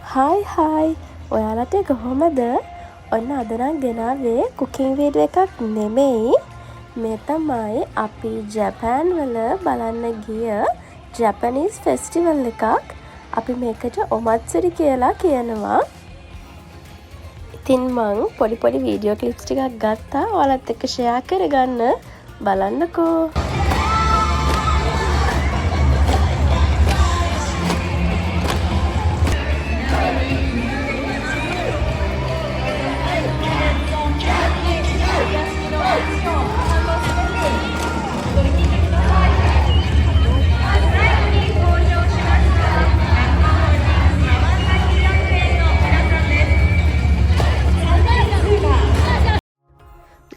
Hi ඔයාලට කොහොමද? ඔන්න අද නම් ගෙනාවේ කුකින් වීඩියෝ එකක් නෙමෙයි. මේ තමයි අපි ජපාන් වල බලන්න ගිය ජැපනීස් ෆෙස්ටිවල් එකක්. අපි මේකට ඔමත්සුරි කියලා කියනවා. ඉතින් මං පොඩි වීඩියෝ ක්ලිප්ස් ටිකක් ගත්තා. ඔයාලත් එක්ක ෂෙයා කරගන්න. බලන්නකෝ.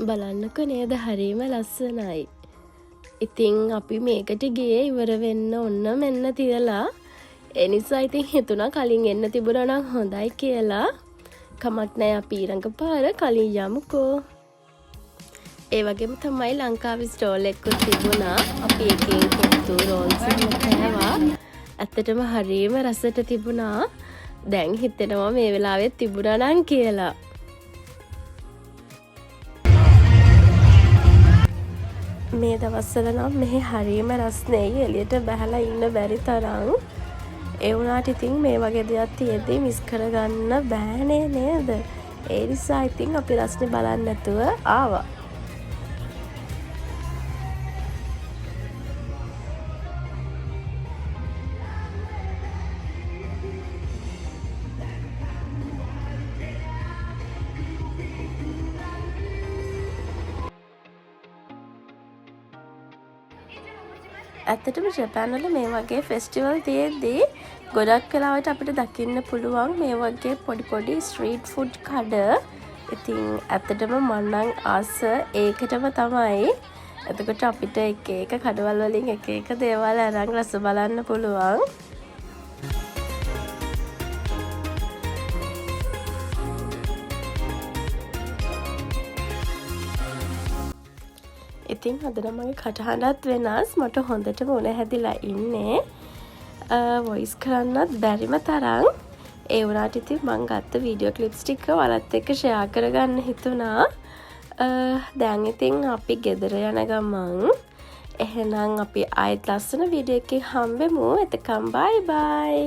බලන්නකෝ නේද හරිම ලස්සනයි. ඉතින් අපි මේකට ගියේ ඉවර වෙන්න ඔන්න මෙන්න තියලා. ඒ නිසා ඉතින් හිතුණා කලින් එන්න තිබුණා නම් හොඳයි කියලා. කමක් නැහැ අපි ඊළඟ පාර කලින් යමුකෝ. ඒ වගේම තමයි ලංකාවේ ස්ටෝල් එකකුත් තිබුණා. අපි එකෙන් කොත්තු රෝල්ස් කෑවා. ඇත්තටම හරිම රසට තිබුණා. දැන් හිතෙනවා මේ වෙලාවෙත් තිබුණා නම් කියලා. මේ දවස්වල නම් මෙහි හරිම රස්නෙයි එළියට බහලා ඉන්න බැරි තරම්. ඒ වුණාට ඉතින් මේ වගේ දෙයක් තියෙද්දි මිස් කරගන්න බෑනේ නේද? ඒ නිසා ඉතින් අපි රස්නේ බලන්න නැතුව ආවා. ඇත්තටම ජපාන් වල මේ වගේ ෆෙස්ටිවල් තියෙද්දී ගොඩක් වෙලාවට අපිට දකින්න පුළුවන් මේ වගේ පොඩි ස්ට්‍රීට් ෆුඩ් කඩ. ඉතින් ඇත්තටම මම නම් ආස ඒකටම තමයි. එතකොට අපිට එක කඩවල වලින් එක දේවල් අරන් රස බලන්න පුළුවන්. ඉතින් අද නම් මගේ කටහඬත් වෙනස්. මට හොඳටම උණ හැදිලා ඉන්නේ. වොයිස් කරන්නත් බැරිම තරම්. ඒ වුණාට ඉතින් මම ගත්ත වීඩියෝ ක්ලිප්ස් ටික ඔයාලත් එක්ක ෂෙයා කරගන්න හිතුණා. දැන් ඉතින් අපි ගෙදර යන ගමන් එහෙනම් අපි ආයෙත් ලස්සන වීඩියෝ එකකින් හම්බෙමු. එතකම් බයි බයි.